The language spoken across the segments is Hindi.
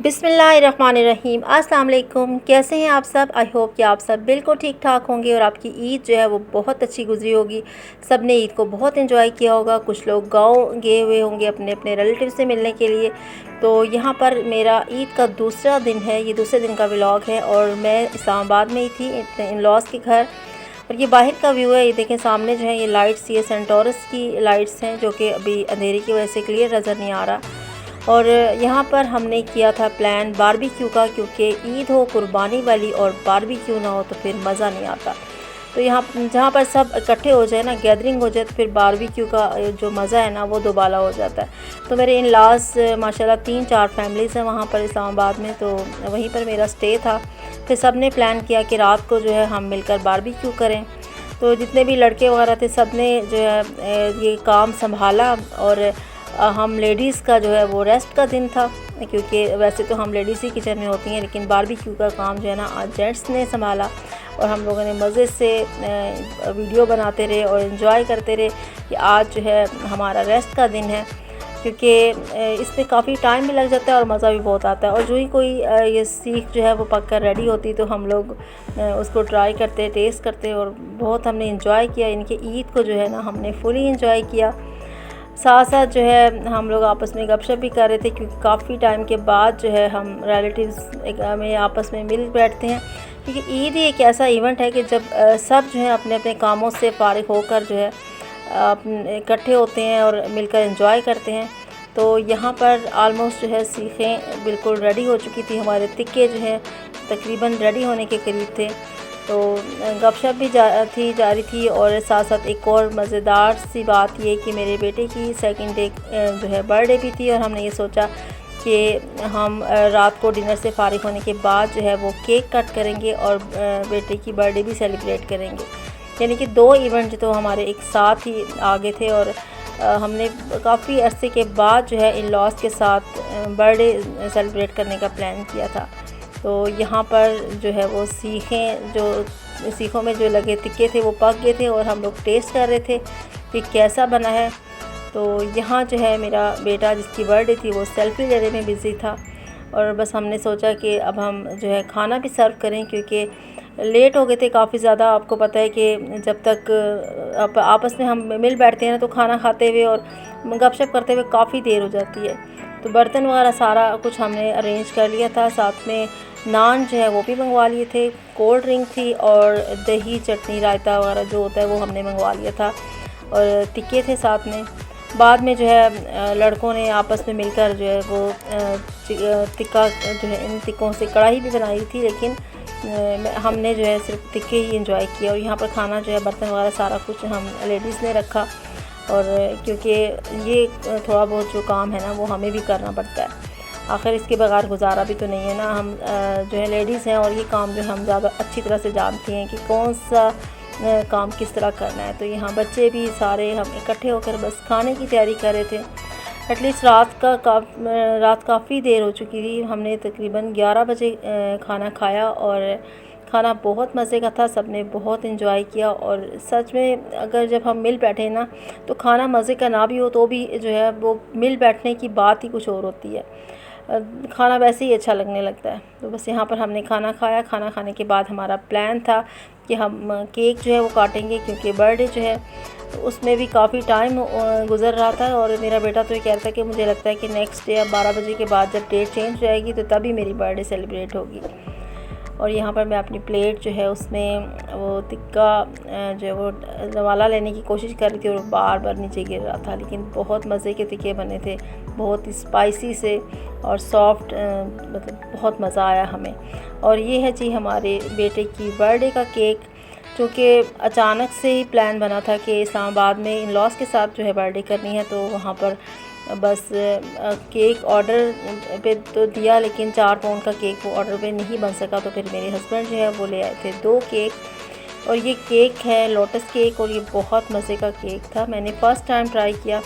बिस्मिल्लाहिर्रहमानिर्रहीम। अस्सलाम वालेकुम। कैसे हैं आप सब? आई होप कि आप सब बिल्कुल ठीक ठाक होंगे और आपकी ईद जो है वो बहुत अच्छी गुजरी होगी। सब ने ईद को बहुत एंजॉय किया होगा। कुछ लोग गांव गए हुए होंगे अपने अपने रिलेटिव से मिलने के लिए। तो यहाँ पर मेरा ईद का दूसरा दिन है, ये दूसरे दिन का व्लॉग है और मैं इस्लामाबाद में ही थी अपने इन लॉज के घर। और ये बाहर का व्यू है, ये देखें सामने जो है ये लाइट्स, ये सेंटोरस की लाइट्स हैं जो कि अभी अंधेरे की वजह से क्लियर नज़र नहीं आ रहा। और यहाँ पर हमने किया था प्लान बारबेक्यू का, क्योंकि ईद हो कुर्बानी वाली और बारबेक्यू ना हो तो फिर मज़ा नहीं आता। तो यहाँ जहाँ पर सब इकट्ठे हो जाए ना, गैदरिंग हो जाए, तो फिर बारबेक्यू का जो मज़ा है ना वो दोबारा हो जाता है। तो मेरे इन लास माशाल्लाह 3-4 फैमिलीज़ हैं वहाँ पर इस्लामाबाद में, तो वहीं पर मेरा स्टे था। फिर सब ने प्लान किया कि रात को जो है हम मिलकर बारबेक्यू करें। तो जितने भी लड़के वगैरह थे सब ने जो है ये काम संभाला। और हम लेडीज़ का जो है वो रेस्ट का दिन था, क्योंकि वैसे तो हम लेडीज़ ही किचन में होती हैं, लेकिन बारबेक्यू का काम जो है ना आज जेंट्स ने संभाला। और हम लोगों ने मज़े से वीडियो बनाते रहे और इन्जॉय करते रहे कि आज जो है हमारा रेस्ट का दिन है, क्योंकि इसमें काफ़ी टाइम भी लग जाता है और मज़ा भी बहुत आता है। और जो ही कोई ये सीख जो है वो पक कर रेडी होती तो हम लोग उसको ट्राई करते, टेस्ट करते और बहुत हमने इंजॉय किया। इनके ईद को जो है ना हमने फुली इंजॉय किया। साथ साथ जो है हम लोग आपस में गपशप भी कर रहे थे, क्योंकि काफ़ी टाइम के बाद जो है हम रिलेटिव्स में आपस में मिल बैठते हैं। क्योंकि ईद ही एक ऐसा इवेंट है कि जब सब जो है अपने अपने कामों से फारिग होकर जो है इकट्ठे होते हैं और मिलकर एंजॉय करते हैं। तो यहाँ पर आलमोस्ट जो है सीखें बिल्कुल रेडी हो चुकी थी, हमारे तिक्के जो है तकरीबन रेडी होने के करीब थे। तो गपशप भी जारी थी। और साथ साथ एक और मज़ेदार सी बात ये कि मेरे बेटे की सेकंड डे जो है बर्थडे भी थी, और हमने ये सोचा कि हम रात को डिनर से फारिग होने के बाद जो है वो केक कट करेंगे और बेटे की बर्थडे भी सेलिब्रेट करेंगे। यानी कि 2 इवेंट तो हमारे एक साथ ही आगे थे। और हमने काफ़ी अरसे के बाद जो है इन लॉज के साथ बर्थडे सेलिब्रेट करने का प्लान किया था। तो यहाँ पर जो है वो सीखों में जो लगे तिक्के थे वो पक गए थे और हम लोग टेस्ट कर रहे थे कि कैसा बना है। तो यहाँ जो है मेरा बेटा जिसकी बर्थडे थी वो सेल्फ़ी लेने में बिज़ी था, और बस हमने सोचा कि अब हम जो है खाना भी सर्व करें, क्योंकि लेट हो गए थे काफ़ी ज़्यादा। आपको पता है कि जब तक आपस में हम मिल बैठते हैं ना तो खाना खाते हुए और गपशप करते हुए काफ़ी देर हो जाती है। तो बर्तन वगैरह सारा कुछ हमने अरेंज कर लिया था। साथ में नान जो है वो भी मंगवा लिए थे, कोल्ड ड्रिंक थी और दही चटनी रायता वगैरह जो होता है वो हमने मंगवा लिया था, और टिक्के थे साथ में। बाद में जो है लड़कों ने आपस में मिलकर जो है वो टिक्का जो है इन टिक्कों से कढ़ाई भी बनाई थी, लेकिन हमने जो है सिर्फ टिक्के ही एंजॉय किए। और यहाँ पर खाना जो है बर्तन वगैरह सारा कुछ हम लेडीज़ ने रखा, और क्योंकि ये थोड़ा बहुत जो काम है ना वो हमें भी करना पड़ता है, आखिर इसके बगैर गुजारा भी तो नहीं है ना। हम जो है लेडीज़ हैं और ये काम जो हम ज़्यादा अच्छी तरह से जानती हैं कि कौन सा काम किस तरह करना है। तो यहाँ बच्चे भी सारे हम इकट्ठे होकर बस खाने की तैयारी कर रहे थे। एटलीस्ट रात काफ़ी देर हो चुकी थी। हमने तकरीबन 11 बजे खाना खाया और खाना बहुत मज़े का था, सब ने बहुत इन्जॉय किया। और सच में अगर जब हम मिल बैठे ना तो खाना मज़े का ना भी हो तो भी जो है वो मिल बैठने की बात ही कुछ और होती है, खाना वैसे ही अच्छा लगने लगता है। तो बस यहाँ पर हमने खाना खाया। खाना खाने के बाद हमारा प्लान था कि हम केक जो है वो काटेंगे, क्योंकि बर्थडे जो है तो उसमें भी काफ़ी टाइम गुज़र रहा था। और मेरा बेटा तो ये कह रहा था कि मुझे लगता है कि नेक्स्ट डे 12 बजे के बाद जब डेट चेंज हो जाएगी तो तभी मेरी बर्थडे सेलिब्रेट होगी। और यहाँ पर मैं अपनी प्लेट जो है उसमें वो टिक्का जो है वो रवाला लेने की कोशिश कर रही थी और बार बार नीचे गिर रहा था, लेकिन बहुत मज़े के टिक्के बने थे, बहुत स्पाइसी से और सॉफ्ट, मतलब बहुत मज़ा आया हमें। और ये है जी हमारे बेटे की बर्थडे का केक, क्योंकि अचानक से ही प्लान बना था कि इस्लामाबाद में इन लॉज के साथ जो है बर्थडे करनी है। तो वहाँ पर बस केक ऑर्डर पे तो दिया, लेकिन 4 पाउंड का केक वो ऑर्डर पे नहीं बन सका। तो फिर मेरे हस्बैंड जो है वो ले आए थे 2 केक, और ये केक है लोटस केक, और ये बहुत मज़े का केक था। मैंने फ़र्स्ट टाइम ट्राई किया।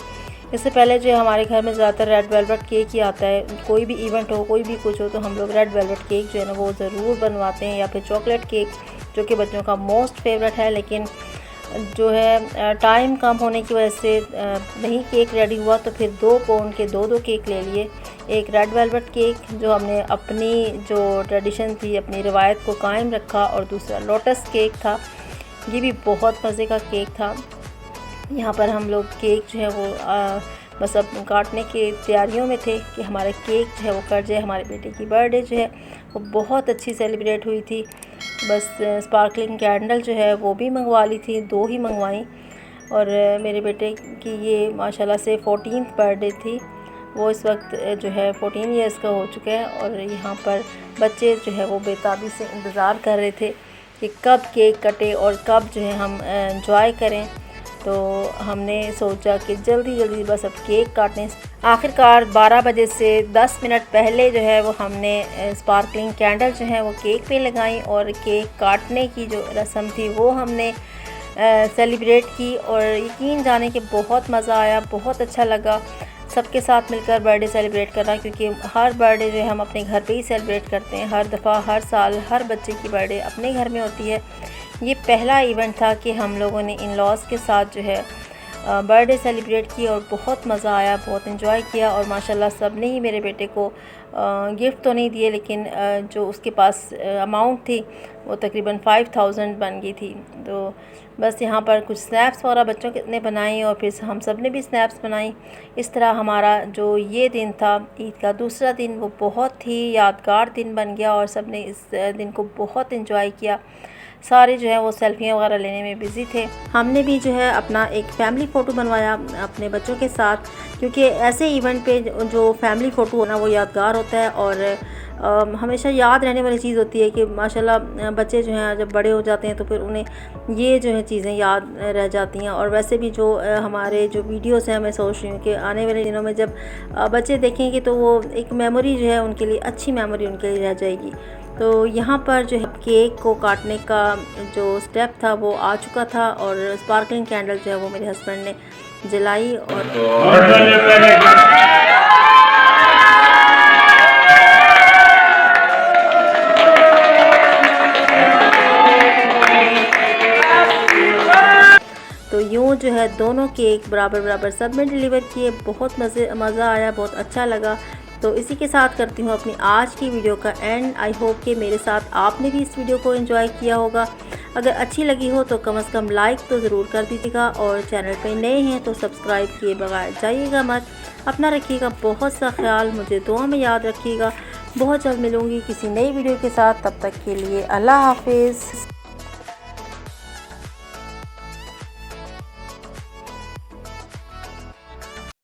इससे पहले जो है हमारे घर में ज़्यादातर रेड वेलवेट केक ही आता है, कोई भी इवेंट हो, कोई भी कुछ हो तो हम लोग रेड वेलवेट केक जो है ना वो ज़रूर बनवाते हैं, या फिर चॉकलेट केक जो कि बच्चों का मोस्ट फेवरेट है। लेकिन जो है टाइम कम होने की वजह से नहीं केक रेडी हुआ, तो फिर 2 पाउंड के 2 केक ले लिए। एक रेड वेलवेट केक जो हमने अपनी जो ट्रेडिशन थी, अपनी रवायत को कायम रखा, और दूसरा लोटस केक था। ये भी बहुत मज़े का केक था। यहाँ पर हम लोग केक जो है वो बस अब काटने की तैयारियों में थे कि हमारा केक जो है वो कट जाए। हमारे बेटे की बर्थडे जो है वो बहुत अच्छी सेलिब्रेट हुई थी। बस स्पार्कलिंग कैंडल जो है वो भी मंगवा ली थी, 2 ही मंगवाई। और मेरे बेटे की ये माशाल्लाह से 14th बर्थडे थी। वो इस वक्त जो है 14 ईयर्स का हो चुका है, और यहाँ पर बच्चे जो है वो बेताबी से इंतज़ार कर रहे थे कि कब केक कटे और कब जो है हम एंजॉय करें। तो हमने सोचा कि जल्दी जल्दी बस अब केक काटें। आखिरकार 12 बजे से 10 मिनट पहले जो है वो हमने स्पार्कलिंग कैंडल जो है वो केक पे लगाई, और केक काटने की जो रस्म थी वो हमने सेलिब्रेट की। और यकीन जाने कि बहुत मज़ा आया, बहुत अच्छा लगा सबके साथ मिलकर बर्थडे सेलिब्रेट करना, क्योंकि हर बर्थडे जो है हम अपने घर पे ही सेलिब्रेट करते हैं। हर दफ़ा, हर साल, हर बच्चे की बर्थडे अपने घर में होती है। ये पहला इवेंट था कि हम लोगों ने इन लॉज़ के साथ जो है बर्थडे सेलिब्रेट की, और बहुत मज़ा आया, बहुत इन्जॉय किया। और माशाल्लाह सब ने ही मेरे बेटे को गिफ्ट तो नहीं दिए, लेकिन जो उसके पास अमाउंट थी वो तकरीबन 5000 बन गई थी। तो बस यहाँ पर कुछ स्नैप्स वगैरह बच्चों ने बनाई, और फिर हम सब ने भी स्नैप्स बनाई। इस तरह हमारा जो ये दिन था ईद का दूसरा दिन, वो बहुत ही यादगार दिन बन गया, और सब ने इस दिन को बहुत इन्जॉय किया। सारे जो है वो सेल्फियाँ वगैरह लेने में बिज़ी थे। हमने भी जो है अपना एक फ़ैमिली फ़ोटो बनवाया अपने बच्चों के साथ, क्योंकि ऐसे इवेंट पे जो फ़ैमिली फ़ोटो होना वो यादगार होता है, और हमेशा याद रहने वाली चीज़ होती है कि माशाल्लाह बच्चे जो हैं जब बड़े हो जाते हैं तो फिर उन्हें ये जो है चीज़ें याद रह जाती हैं। और वैसे भी जो हमारे जो वीडियोस हैं, मैं सोच रही हूँ कि आने वाले दिनों में जब बच्चे देखेंगे तो वो एक मेमोरी जो है उनके लिए, अच्छी मेमोरी उनके लिए रह जाएगी। तो यहाँ पर जो है केक को काटने का जो स्टेप था वो आ चुका था, और स्पार्कलिंग कैंडल जो है वो मेरे हस्बैंड ने जलाई। तो यूँ जो है दोनों केक बराबर बराबर सब में डिलीवर किए। बहुत मज़ा आया, बहुत अच्छा लगा। तो इसी के साथ करती हूँ अपनी आज की वीडियो का एंड। आई होप कि मेरे साथ आपने भी इस वीडियो को एंजॉय किया होगा। अगर अच्छी लगी हो तो कम से कम लाइक तो ज़रूर कर दीजिएगा, और चैनल पे नए हैं तो सब्सक्राइब किए बगैर जाइएगा मत। अपना रखिएगा बहुत सा ख्याल, मुझे दुआ में याद रखिएगा। बहुत जल्द मिलूँगी किसी नई वीडियो के साथ, तब तक के लिए अल्लाह हाफिज़।